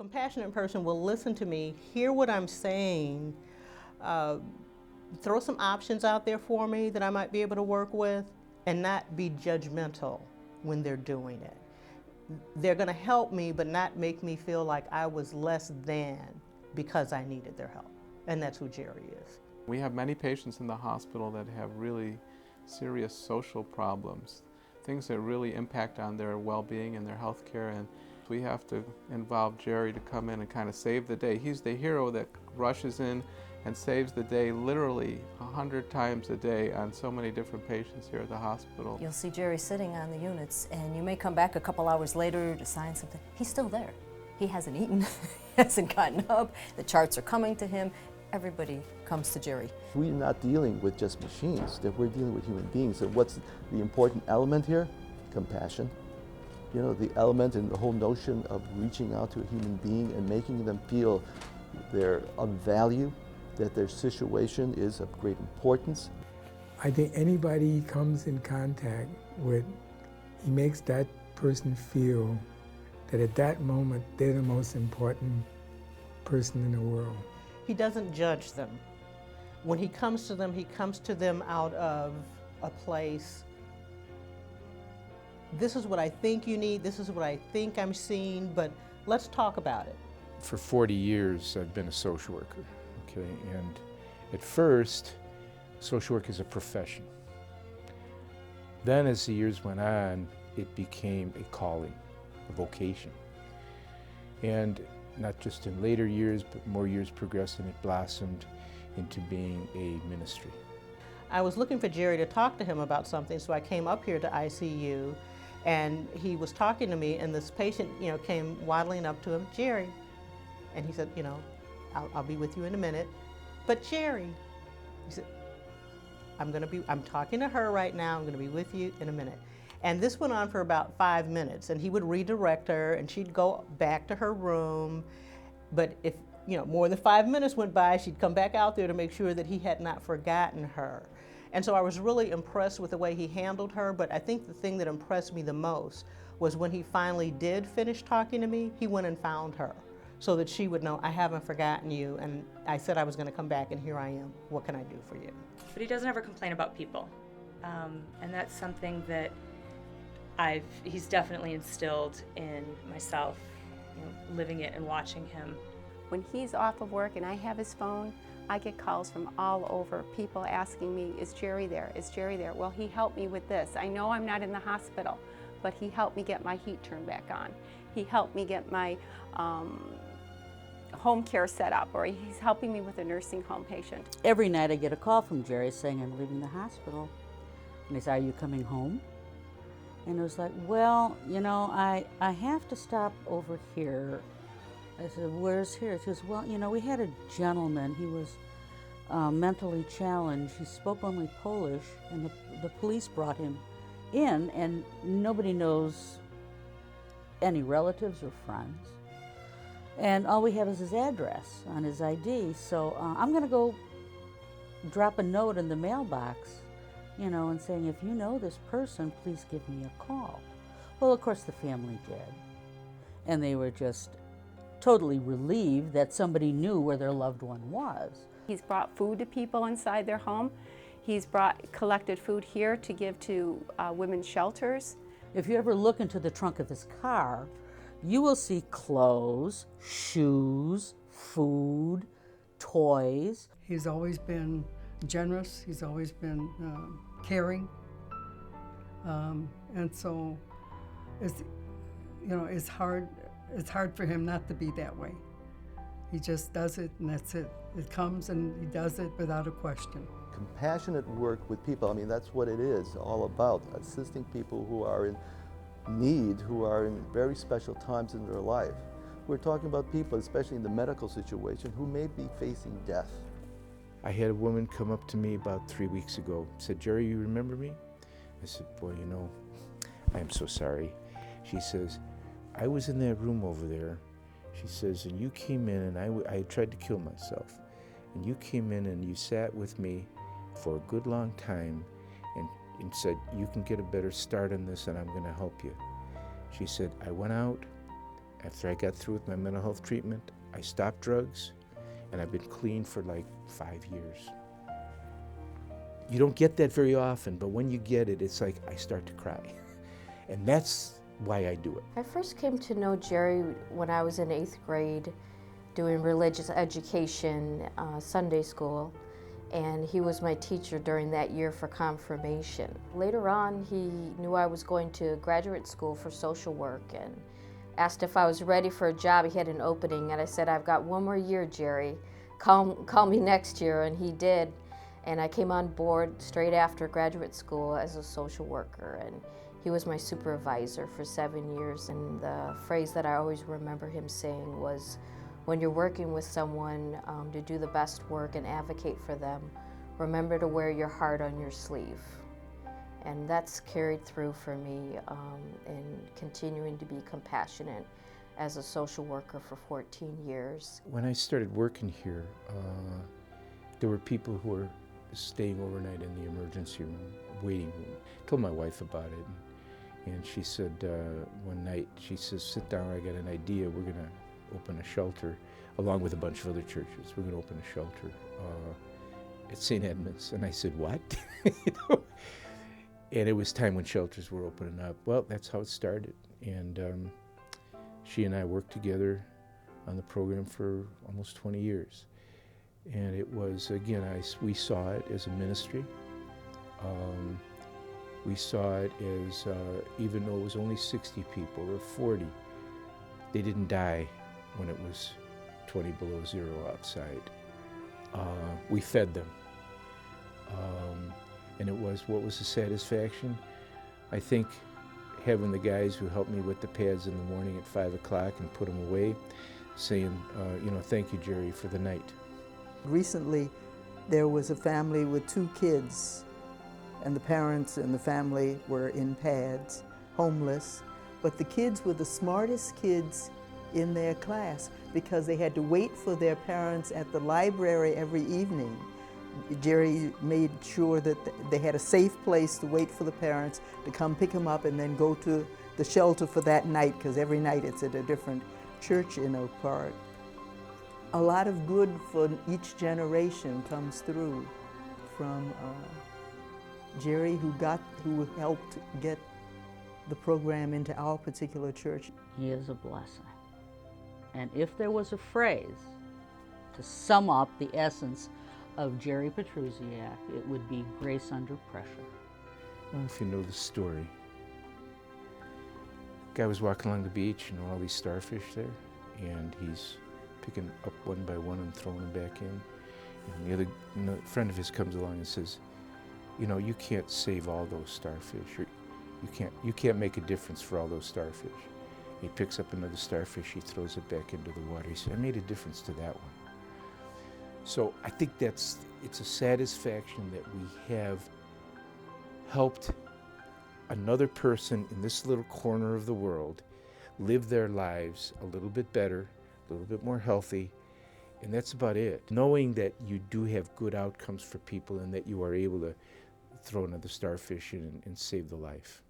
compassionate person will listen to me, hear what I'm saying, throw some options out there for me that I might be able to work with, and not be judgmental when they're doing it. They're going to help me, but not make me feel like I was less than because I needed their help. And that's who Jerry is. We have many patients in the hospital that have really serious social problems, things that really impact on their well-being and their health care, and we have to involve Jerry to come in and kind of save the day. He's the hero that rushes in and saves the day literally 100 times a day on so many different patients here at the hospital. You'll see Jerry sitting on the units, and you may come back a couple hours later to sign something. He's still there. He hasn't eaten, he hasn't gotten up, the charts are coming to him. Everybody comes to Jerry. We're not dealing with just machines, that we're dealing with human beings. And what's the important element here? Compassion. You know, the element and the whole notion of reaching out to a human being and making them feel they're of value, that their situation is of great importance. I think anybody he comes in contact with, he makes that person feel that at that moment they're the most important person in the world. He doesn't judge them. When he comes to them, he comes to them out of a place, this is what I think you need, this is what I think I'm seeing, but let's talk about it. For 40 years I've been a social worker, okay, and at first social work is a profession. Then as the years went on, it became a calling, a vocation. And not just in later years, but more years progressed, and it blossomed into being a ministry. I was looking for Jerry to talk to him about something, so I came up here to ICU, and he was talking to me, and this patient, came waddling up to him, Jerry, and he said, I'll be with you in a minute, but Jerry, he said, I'm talking to her right now, I'm gonna be with you in a minute. And this went on for about 5 minutes, and he would redirect her, and she'd go back to her room. But if more than 5 minutes went by, she'd come back out there to make sure that he had not forgotten her. And so I was really impressed with the way he handled her, but I think the thing that impressed me the most was when he finally did finish talking to me, he went and found her so that she would know, I haven't forgotten you, and I said I was gonna come back, and here I am. What can I do for you? But he doesn't ever complain about people. And that's something that he's definitely instilled in myself, living it and watching him. When he's off of work and I have his phone, I get calls from all over, people asking me, is Jerry there? Is Jerry there? Well, he helped me with this. I know I'm not in the hospital, but he helped me get my heat turned back on. He helped me get my home care set up, or he's helping me with a nursing home patient. Every night I get a call from Jerry saying I'm leaving the hospital. And he said, are you coming home? And it was like, well, I have to stop over here. I said, where's here? He says, well, we had a gentleman. He was mentally challenged. He spoke only Polish, and the police brought him in, and nobody knows any relatives or friends. And all we have is his address on his ID. So I'm going to go drop a note in the mailbox, and saying, if you know this person, please give me a call. Well, of course, the family did. And they were just totally relieved that somebody knew where their loved one was. He's brought food to people inside their home. He's collected food here to give to women's shelters. If you ever look into the trunk of his car, you will see clothes, shoes, food, toys. He's always been generous. He's always been caring, and so it's hard for him not to be that way. He just does it, and that's it. It comes and he does it without a question. Compassionate work with people, that's what it is all about, assisting people who are in need, who are in very special times in their life. We're talking about people, especially in the medical situation, who may be facing death. I had a woman come up to me about 3 weeks ago, said, Jerry, you remember me? I said, boy, I am so sorry. She says, I was in that room over there. She says, and you came in, and I tried to kill myself. And you came in and you sat with me for a good long time and said, you can get a better start on this and I'm going to help you. She said, I went out After I got through with my mental health treatment, I stopped drugs, and I've been clean for like 5 years. You don't get that very often, but when you get it, it's like I start to cry. And that's why I do it. I first came to know Jerry when I was in 8th grade doing religious education, Sunday school, and he was my teacher during that year for confirmation. Later on, he knew I was going to graduate school for social work and asked if I was ready for a job. He had an opening, and I said, "I've got 1 more year, Jerry. Call me next year," and he did. And I came on board straight after graduate school as a social worker, and he was my supervisor for 7 years. And the phrase that I always remember him saying was, when you're working with someone to do the best work and advocate for them, remember to wear your heart on your sleeve. And that's carried through for me in continuing to be compassionate as a social worker for 14 years. When I started working here, there were people who were staying overnight in the emergency room, waiting room. I told my wife about it, and she said one night, she says, "Sit down, I got an idea. We're gonna open a shelter, along with a bunch of other churches. We're gonna open a shelter at St. Edmunds." And I said, "What?" You know? And it was time when shelters were opening up. Well, that's how it started. And she and I worked together on the program for almost 20 years. And it was, again, we saw it as a ministry. We saw it as, even though it was only 60 people or 40, they didn't die when it was 20 below zero outside. We fed them. And it was, what was the satisfaction? I think having the guys who helped me with the pads in the morning at 5 o'clock and put them away, saying, you know, "Thank you, Jerry, for the night." Recently, there was a family with 2 kids, and the parents and the family were in pads, homeless, but the kids were the smartest kids in their class because they had to wait for their parents at the library every evening. Jerry made sure that they had a safe place to wait for the parents to come pick them up and then go to the shelter for that night, because every night it's at a different church in Oak Park. A lot of good for each generation comes through from Jerry, who helped get the program into our particular church. He is a blessing. And if there was a phrase to sum up the essence of Jerry Pietrusiak, it would be grace under pressure. I don't know if you know the story. Guy was walking along the beach and all these starfish there, and he's picking up one by one and throwing them back in. And the other friend of his comes along and says, "You know, you can't save all those starfish. Or you can't make a difference for all those starfish." He picks up another starfish, he throws it back into the water. He said, "I made a difference to that one." So I think it's a satisfaction that we have helped another person in this little corner of the world live their lives a little bit better, a little bit more healthy, and that's about it. Knowing that you do have good outcomes for people and that you are able to throw another starfish in and save the life.